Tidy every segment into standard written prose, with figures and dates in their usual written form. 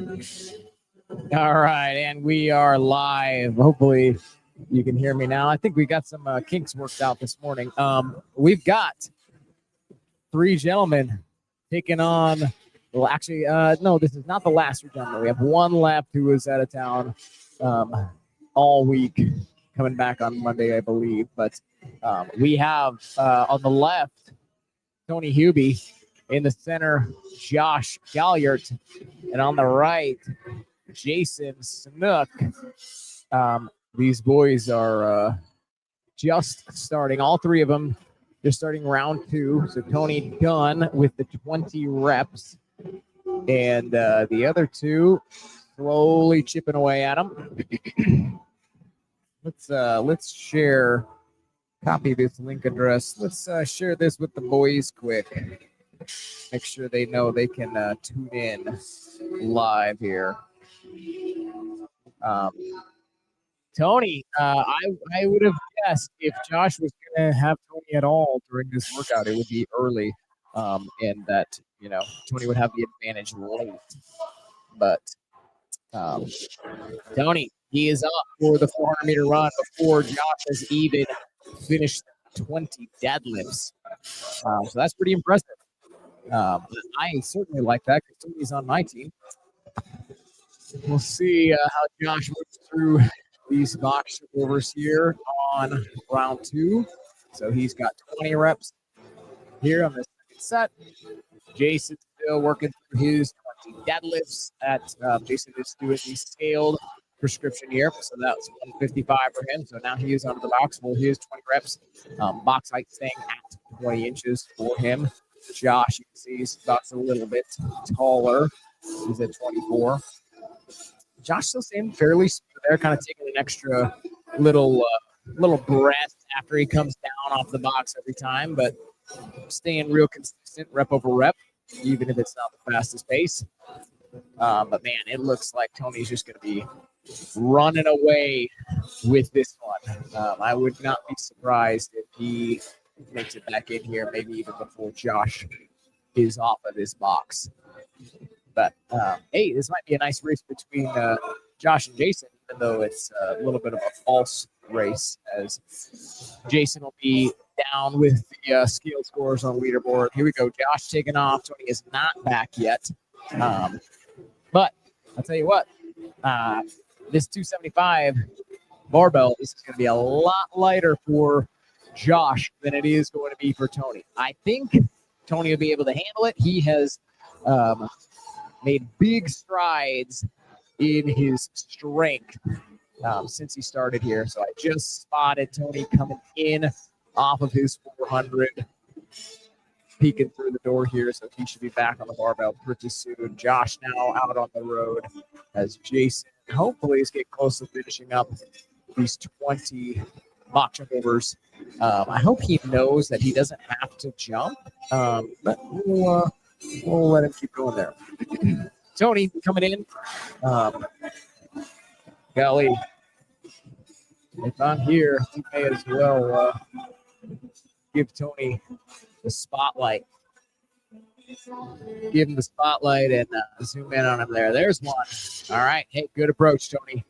All right, and we are live. Hopefully, you can hear me now. I think we got some kinks worked out this morning. We've got three gentlemen taking on. Well, actually, no, this is not the last three gentlemen. We have one left who was out of town all week, coming back on Monday, I believe. But we have on the left Tony Hubie, in the center Josh Galliard, and on the right Jason Snook. These boys are just starting, all three of them, just starting round two. So Tony done with the 20 reps, and the other two slowly chipping away at them. Let's share, copy this link address. Let's share this with the boys quick. Make sure they know they can tune in live here. Tony, I would have guessed if Josh was going to have Tony at all during this workout, it would be early, and that Tony would have the advantage late. But Tony, he is up for the 400-meter run before Josh has even finished 20 deadlifts. So that's pretty impressive. I certainly like that because Tony's on my team. We'll see how Josh moves through these box overs here on round two. So he's got 20 reps here on the second set. Jason's still working through his 20 deadlifts. Jason is doing the scaled prescription here. So that's 155 for him. So now he is onto the box. Well, here's 20 reps. Box height staying at 20 inches for him. Josh, you can see he's boxed a little bit taller. He's at 24. Josh still staying fairly smooth there, kind of taking an extra little breath after he comes down off the box every time, but staying real consistent, rep over rep, even if it's not the fastest pace. But man, it looks like Tony's just going to be running away with this one. I would not be surprised if he makes it back in here, maybe even before Josh is off of this box. But, hey, this might be a nice race between Josh and Jason, even though it's a little bit of a false race, as Jason will be down with the scale scores on the leaderboard. Here we go. Josh taking off. Tony is not back yet. But I'll tell you what, this 275 barbell is going to be a lot lighter for Josh than it is going to be for Tony. I think Tony will be able to handle it. He has made big strides in his strength since he started here. So I just spotted Tony coming in off of his 400, peeking through the door here. So he should be back on the barbell pretty soon. Josh now out on the road as Jason hopefully is getting close to finishing up these 20 mock jump overs. I hope he knows that he doesn't have to jump, but we'll let him keep going there. Tony coming in. Golly, if I'm here, he may as well give Tony the spotlight. Give him the spotlight and zoom in on him there. There's one. All right. Hey, good approach, Tony.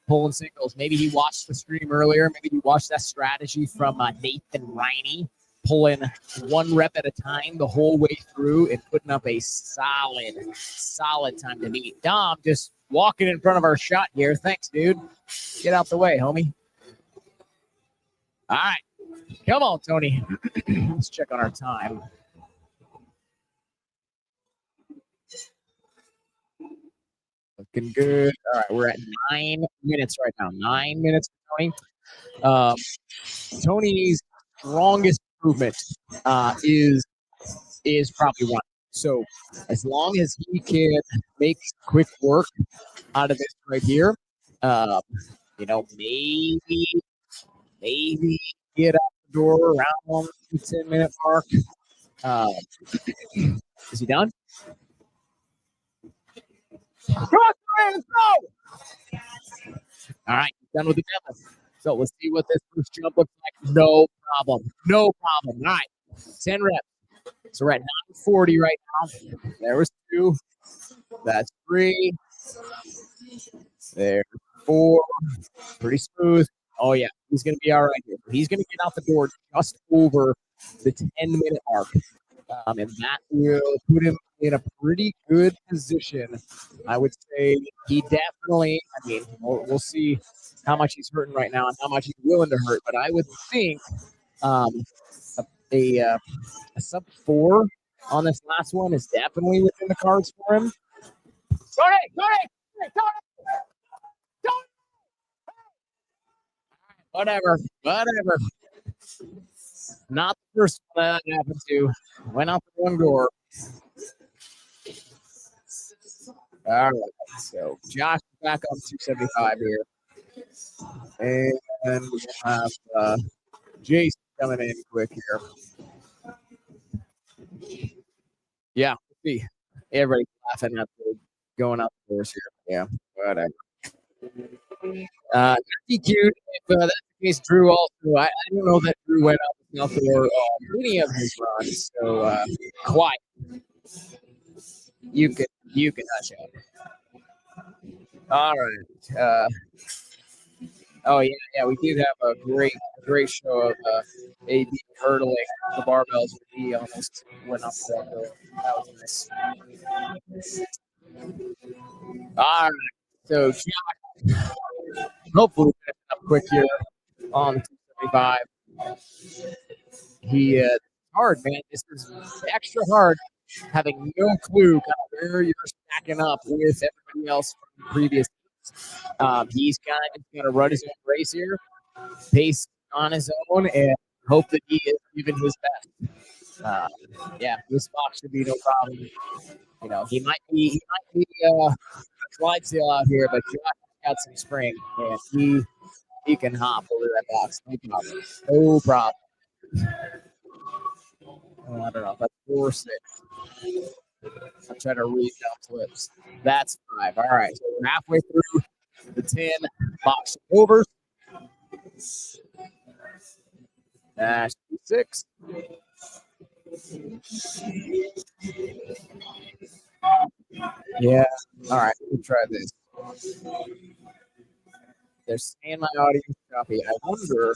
Pulling singles. Maybe he watched the stream earlier. Maybe he watched that strategy from Nathan Riney, pulling one rep at a time the whole way through and putting up a solid time to beat. Dom just walking in front of our shot here. Thanks, dude. Get out the way, homie. All right. Come on, Tony. Let's check on our time. Looking good. All right, we're at 9 minutes right now. 9 minutes for Tony. Tony's strongest improvement is probably running. So as long as he can make quick work out of this right here, maybe get out the door around the 10-minute mark. Is he done? Come on, let's go! All right, done with the demo. So let's see what this first jump looks like. No problem. All right, 10 reps. So we're at 940 right now. There was 2. That's 3. There. 4. Pretty smooth. Oh, yeah. He's going to be all right here. He's going to get out the door just over the 10-minute mark. And that will put him in a pretty good position. I would say he definitely, I mean, we'll see how much he's hurting right now and how much he's willing to hurt. But I would think a sub 4 on this last one is definitely within the cards for him. Whatever. Not the first one that happened to. Went out the wrong door. All right. So Josh is back on 275 here. And we have Jason coming in quick here. Yeah, see. Everybody's laughing at the going out the doors here. Yeah, whatever. Not DQ'd. If that's the case, Drew also. I don't know that Drew went out the door any of his runs. So quiet. You can hush up. All right. Oh yeah. We did have a great show of AB hurdling the barbells. He almost went up the door. That was nice. All right. So Josh, hopefully up quick here on 275. He hard, man. This is extra hard, having no clue kind of where you're stacking up with everybody else from the previous. He's kind of going to run his own race here, pace on his own, and hope that he is giving his best. Yeah, this box should be no problem. You know, he might be a Clydesdale out here, but Josh got some spring, and he can hop over that box. No problem. Oh, I don't know. That's 4 6. I'm trying to read down flips. That's 5. All right. So we're halfway through the 10 box overs. Dash 6. Yeah. All right. We'll try this. They're saying my audio is choppy. I wonder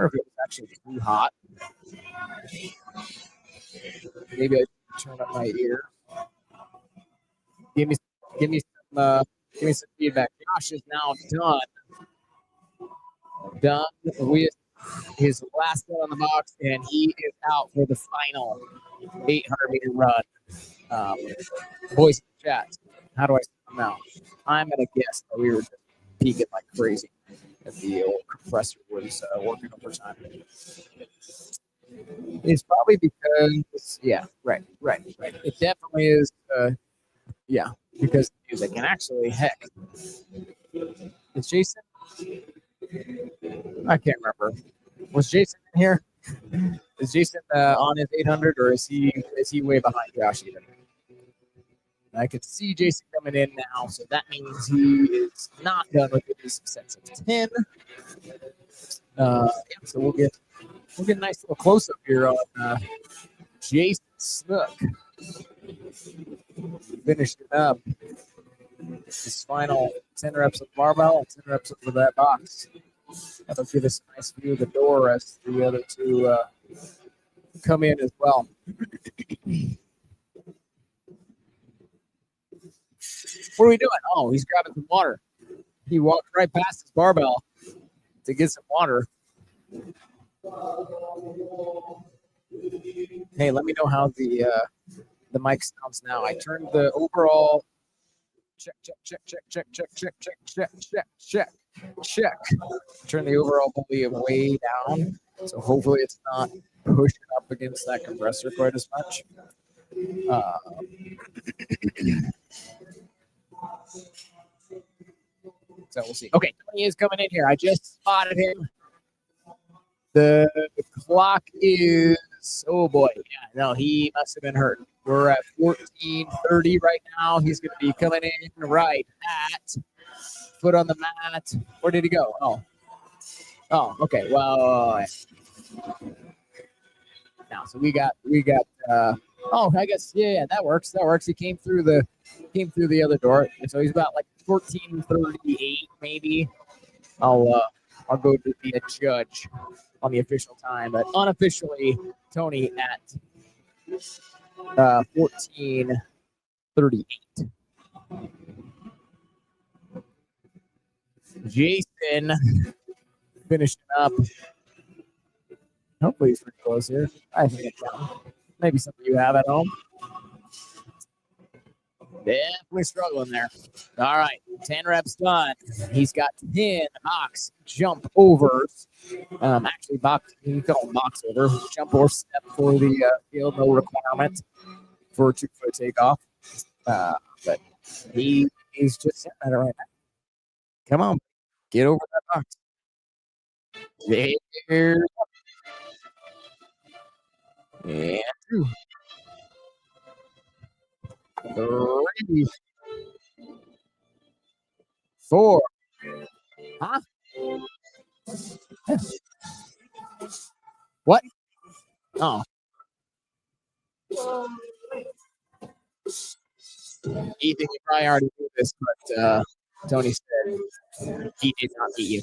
if it was actually too hot. Maybe I turn up my ear. Give me some feedback. Josh is now done with his last one on the box, and he is out for the final 800-meter run. Boys in the chat, how do I sit now? I'm gonna guess that we were just peaking like crazy as the old compressor was working overtime. It's probably because, yeah, right. It definitely is, because of music. And actually, heck, is Jason? I can't remember. Was Jason in here? Is Jason on his 800, or is he way behind Josh even? I could see Jason coming in now, so that means he is not done with his sets of 10. So we'll get a nice little close up here on Jason Snook. Finished it up. His final 10 reps of barbell and 10 reps of that box. That'll give us a nice view of the door as the other two come in as well. What are we doing? Oh, he's grabbing some water. He walked right past his barbell to get some water. Hey, let me know how the mic sounds now. I turned the overall check. Turn the overall volume way down, so hopefully it's not pushing up against that compressor quite as much. So we'll see. Okay, Tony is coming in here. I just spotted him. The clock is, oh boy, yeah, no, he must have been hurt. We're at 14:30 right now. He's going to be coming in right at foot on the mat. Where did he go? Oh, okay. Well, now, so we got. I guess, yeah, that works. He came through the came through the other door. And so he's about like 14:38 maybe. I'll go to be a judge on the official time, but unofficially Tony at 14:38. Jason finished up. Hopefully he's pretty close here. I think it's down. Maybe something you have at home. Definitely struggling there. All right, 10 reps done. He's got 10 box jump overs. Actually, you call them box over. Jump or step for the field, no requirement for a 2-foot takeoff. But he's just sitting at it right now. Come on, get over that box. There. And 2. 3. 4. Huh? What? Oh. Ethan, you probably already knew this, but Tony said he did not beat you.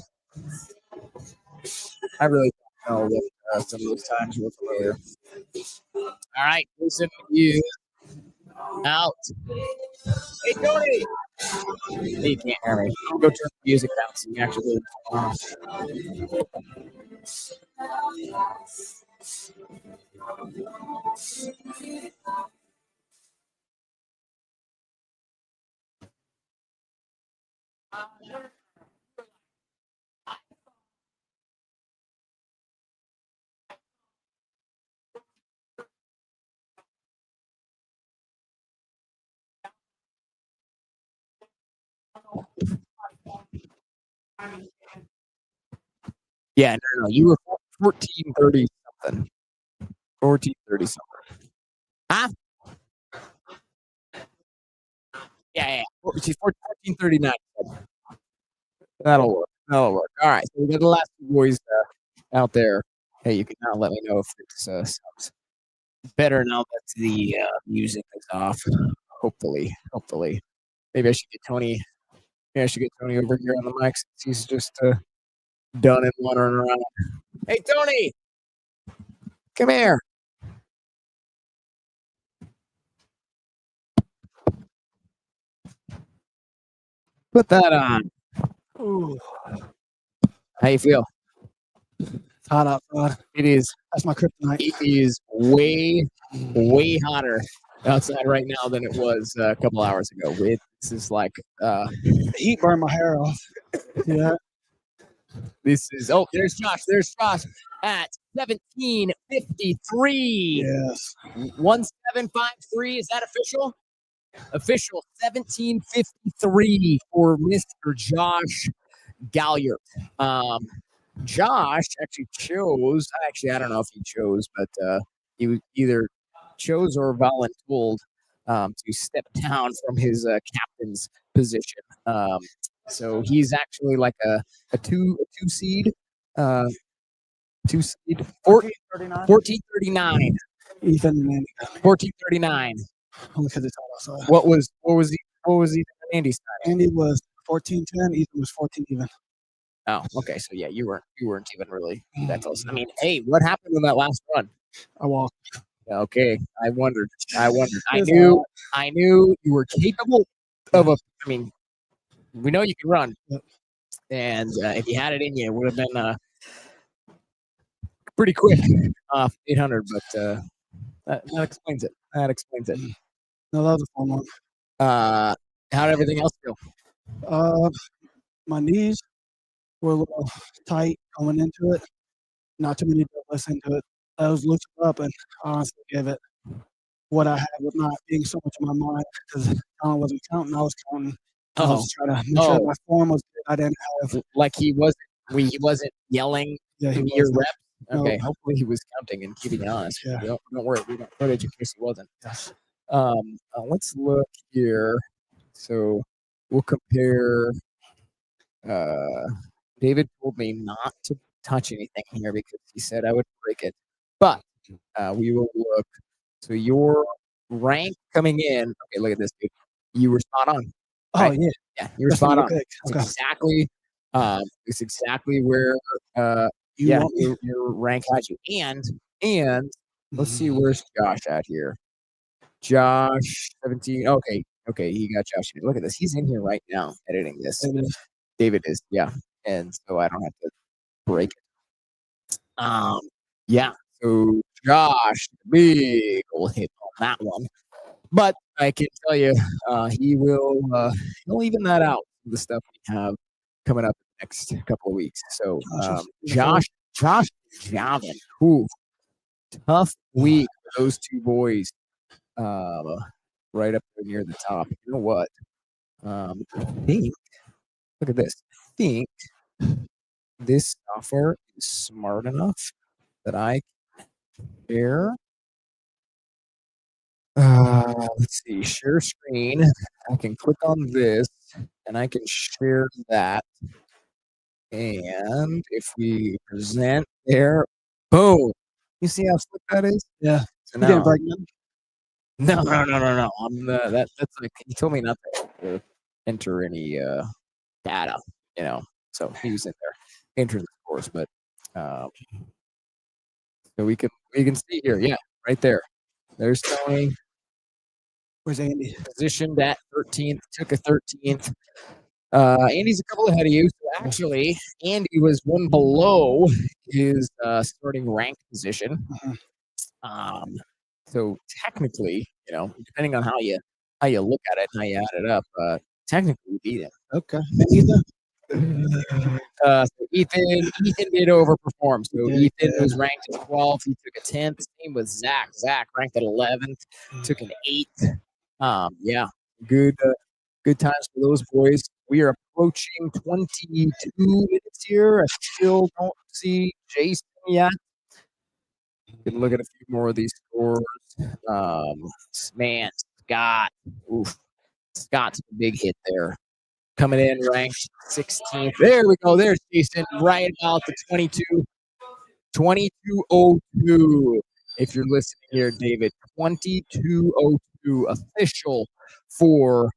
I really don't know what some of those times were familiar. All right, listen, you out. Hey, Tony! He can't hear me. I'll go turn the music down so you can actually Yeah, no. You were 14:30 something. 14:30 something. Huh? Yeah. She's 14:39. That'll work. That'll work. All right. So we got the last two boys out there. Hey, you can now let me know if it sounds better now that the music is off. Hopefully. Maybe I should get Tony. Yeah, I should get Tony over here on the mic since he's just done and wandering around. Hey, Tony, come here. Put that on. Ooh, How you feel? it's hot outside. It is. That's my kryptonite. It is way hotter outside right now than it was a couple hours ago. This is like The heat burned my hair off. See that? this is. Oh, there's Josh. There's Josh at 17:53. Yes. 1753. Is that official? Official 17:53 for Mr. Josh Galliard. Josh actually chose. I don't know if he chose, but he either chose or voluntold to step down from his captain's position. So he's actually like a two seed. 1439. Ethan and Andy. 1439. Only because it's hot outside. What was Andy's time? Andy was 14-10. Ethan was 14 even. Oh, okay. So yeah, you weren't even really that close. I mean, hey, what happened in that last run? I walked. Okay, I wondered. I It's knew you were capable of a. I mean, we know you can run, Yep. and if you had it in you, it would have been pretty quick off 800. But that explains it. That explains it. No, that was a fun one. How did everything else go? My knees were a little tight coming into it. Not too many deadlifts into it. I was looking up and honestly gave it what I had with not being so much in my mind because Colin wasn't counting. I was counting. I was trying to make sure my form was good. I didn't have like he wasn't yelling he your wasn't. reps. Okay, No. hopefully he was counting and keeping it honest. Yeah. Don't worry, we got footage in case he wasn't. Yes. Let's look here. So we'll compare. David told me not to touch anything here because he said I would break it. But we will look. So your rank coming in. Okay, look at this, dude. You were spot on. Oh, Right? yeah. Yeah, you were That's what spot you on. picked. It's Okay. exactly where You want me? your rank has you. And let's see, Mhm. where's Josh at here? Josh 17. Okay, he got Josh. Look at this. He's in here right now editing this. It is. David is, yeah. And so I don't have to break it. Yeah. So Josh, big old hit on that one. But I can tell you, he'll even that out, the stuff we have coming up in the next couple of weeks. So Josh Javin, who tough week for those two boys, right up there near the top. You know what? I think, look at this. I think this software is smart enough that I can share. Let's see, share screen. I can click on this and I can share that. And if we present there, boom. You see how slick that is? Yeah. So You didn't now, break none? no. That's like he told me not to enter any data, you know. So he was in there, enter the scores, but um, so we can see here, yeah, right there. There's Tony. Where's Andy? Positioned at 13th, took a 13th. Andy's a couple ahead of you. So actually, Andy was one below his starting rank position. Mhm. So technically, you know, depending on how you look at it and how you add it up, technically you beat him. Okay. And Ethan? So Ethan did overperform. So He did, Ethan yeah. was ranked at 12th. He took a 10th. Same with Zach. Zach ranked at 11th, took an 8th. Yeah, good times for those boys. We are approaching 22 minutes here. I still don't see Jason yet. Can look at a few more of these scores. Man, Scott. Oof. Scott's a big hit there. Coming in ranked 16th. There we go. There's Jason right about the 22. 2202. If you're listening here, David. 2202 official for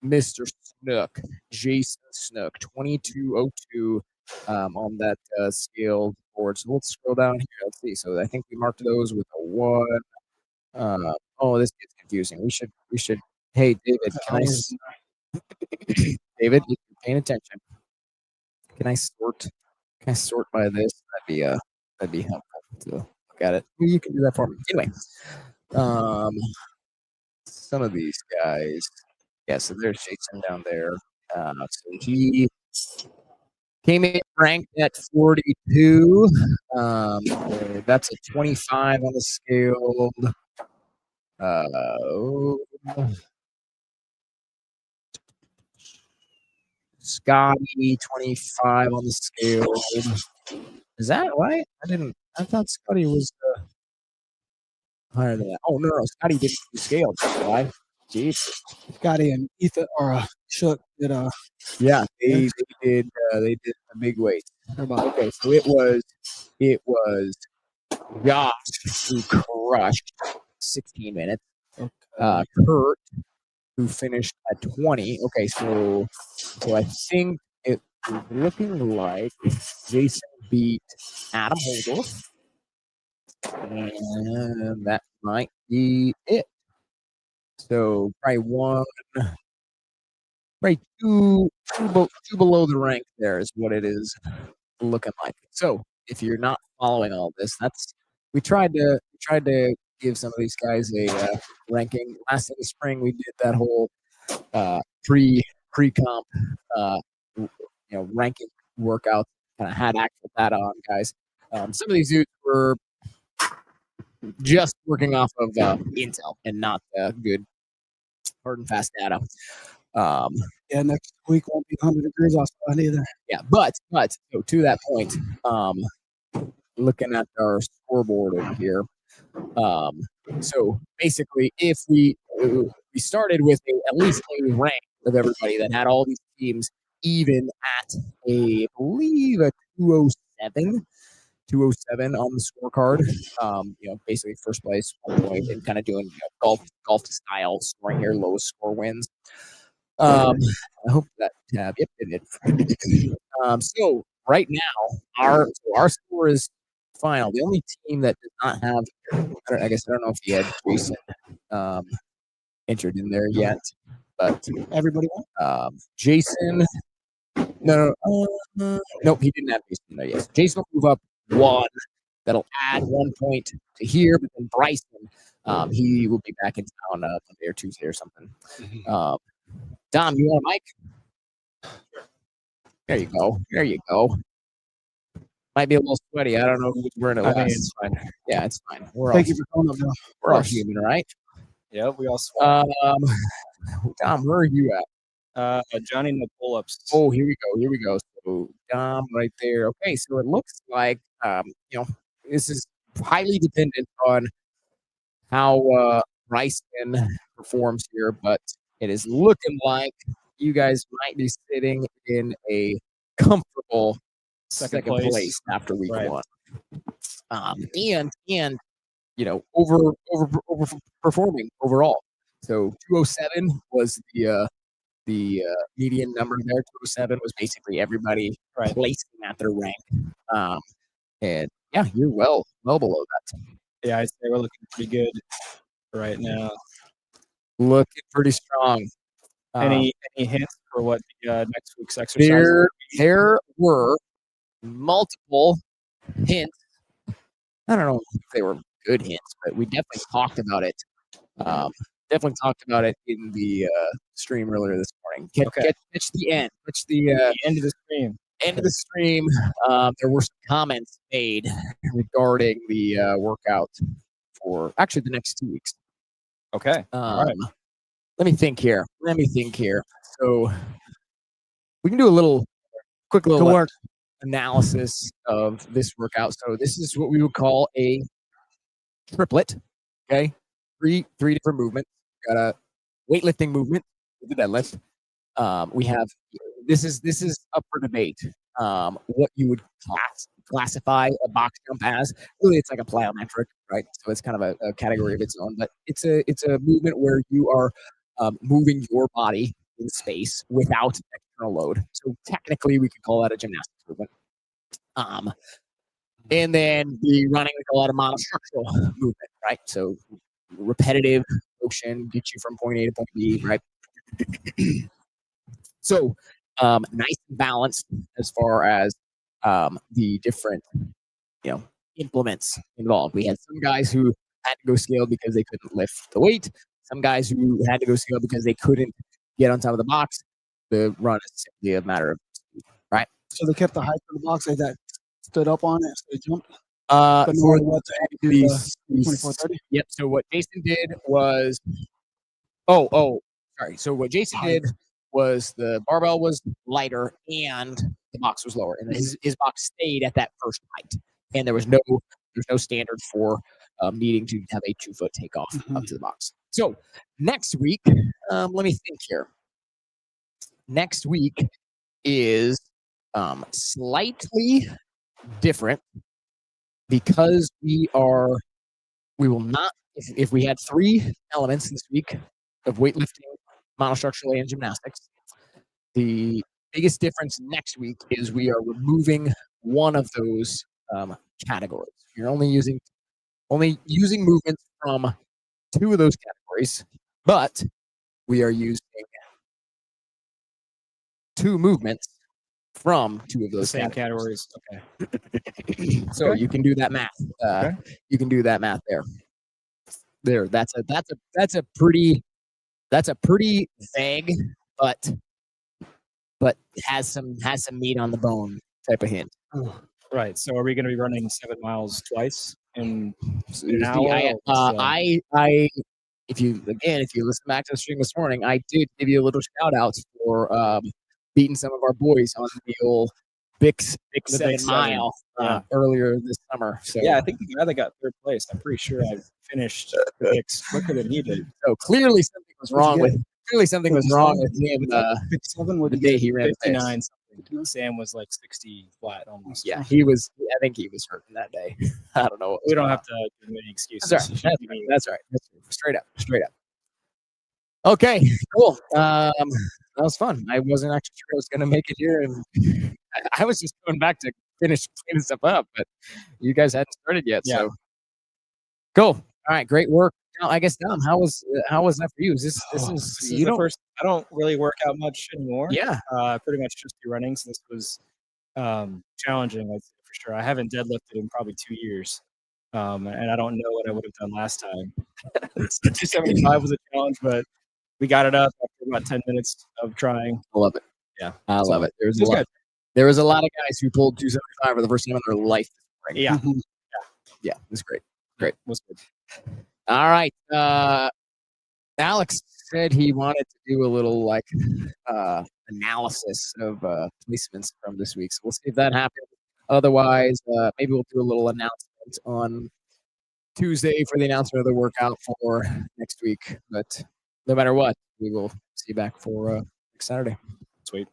Mr. Snook. Jason Snook. 2202 on that scale board. So let's scroll down here. Let's see. So I think we marked those with a 1. Oh, this gets confusing. We should. Hey, David, can David, if you're paying attention, can I sort by this? That'd be helpful to look at it. You can do that for me. Anyway, some of these guys. Yeah, so there's Jason down there. So he came in ranked at 42. That's a 25 on the scale. Scotty 25 on the scale. Is that right? I thought Scotty was higher than that. Oh no, Scotty didn't do scale. Why? Jesus. Scotty and Ethan or Shook did Yeah, they did a big weight. Okay, so it was Josh who crushed 16 minutes. Kurt who finished at 20. Okay, so I think it was looking like Jason beat Adam Holdorf. And that might be it. So probably two below the rank there is what it is looking like. So if you're not following all this, we tried to give some of these guys a ranking. Last in the spring, we did that whole pre-comp ranking workout. Kind of had actual data on guys. Some of these dudes were just working off of intel and not good hard and fast data. Yeah, next week won't be 100 degrees outside either. Yeah, but so to that point, looking at our scoreboard over here. So basically, if we started with at least a rank of everybody that had all these teams even at I believe a 207, 207 on the scorecard. Basically first place, 1 point, and kind of doing golf style scoring here, lowest score wins. I hope that tab. Yep, it did. So right now, our score is final. The only team that does not have, I don't know if he had Jason entered in there yet, but Everybody won? Jason. Nope, he didn't have Jason in there yet. Jason will move up 1. That'll add 1 point to here, but then Bryson, he will be back in town Monday or Tuesday or something. Dom, you want a mic? There you go. There you go. Might be a little sweaty. I don't know who's wearing it. I think it's fine. Yeah, it's fine. Thank you for coming up, Bill. We're all human, right? Yeah, we all sweat. Dom, where are you at? Johnny no pull-ups. Oh, here we go. Here we go. So Dom right there. Okay, so it looks like this is highly dependent on how Bryson performs here, but it is looking like you guys might be sitting in a comfortable second place after week 1. And overperforming overall. So 207 was the median number there. 207 was basically everybody placing at their rank. And yeah, you're well below that. Yeah, I'd say we're looking pretty good right now. Looking pretty strong. Any hints for what next week's exercise? There were multiple hints. I don't know if they were good hints, but we definitely talked about it. Definitely talked about it in the stream earlier this morning. Catch the end. Catch the end of the stream. End of the stream. There were some comments made regarding the workout for actually the next 2 weeks. Okay. All right. Let me think here. So we can do a quick little analysis of this workout. So this is what we would call a triplet. Okay, three different movements. Got a weightlifting movement with the deadlift. We have this is up for debate. What you would classify a box jump as? Really, it's like a plyometric, right? So it's kind of a category of its own. But it's a movement where you are moving your body in space without external load. So technically, we could call that a gymnastics movement. And then the running, we call that a monostructural movement, right? So repetitive motion gets you from point A to point B, right? So nice and balanced as far as the different, implements involved. We had some guys who had to go scale because they couldn't lift the weight. Some guys who had to go scale because they couldn't get on top of the box. The run is simply a matter of speed, right? So they kept the height of the box like that, stood up on it, so they jumped. For what to do, 24-30? Yep. So what Jason did was, sorry. So what Jason did was the barbell was lighter and the box was lower, and his box stayed at that first height, and there's no standard for needing to have a 2-foot takeoff up to the box. So next week, let me think here. Next week is slightly different because we will not, if we had 3 elements this week of weightlifting, monostructural, and gymnastics, the biggest difference next week is we are removing one of those categories. You're only using movements from 2 of those categories, but we are using 2 movements from 2 of those same categories. Okay. So you can do that math. You can do that math there. That's a pretty vague, but has some meat on the bone type of hint. Right. So are we going to be running 7 miles twice in an I if you listen back to the stream this morning, I did give you a little shout out for beating some of our boys on the old Big 7 mile earlier this summer. So yeah, I think the guy that got 3rd place, I'm pretty sure I finished the Bix quicker than he did. So clearly something was wrong with him. Big 7 The day he ran 59 something. think Sam was like 60 flat almost. Yeah, he was. I think he was hurting that day. I don't know. What was We don't going have on. to give him any excuses. That's all right. That's right. That's all right. That's right. Straight up. Straight up. Okay, cool. That was fun. I wasn't actually sure I was going to make it here, and I was just going back to finish cleaning stuff up, but you guys hadn't started yet. Yeah. So cool. All right, great work. Now, I guess Dom, how was that for you? Is this This is is you the don't first. I don't really work out much anymore. yeah Pretty much just do running. So this was challenging, I'd say, for sure. I haven't deadlifted in probably 2 years, and I don't know what I would have done last time. So 275 was a challenge, but we got it up after about 10 minutes of trying. I love it. Yeah, I so love it. it was good. There was a lot of guys who pulled 275 for the first time in their life. Right? Yeah, Yeah, it was great. it was good. All right. Alex said he wanted to do a little like analysis of placements from this week. So we'll see if that happens. Otherwise, maybe we'll do a little announcement on Tuesday for the announcement of the workout for next week. But no matter what, we will see you back for next Saturday. Sweet.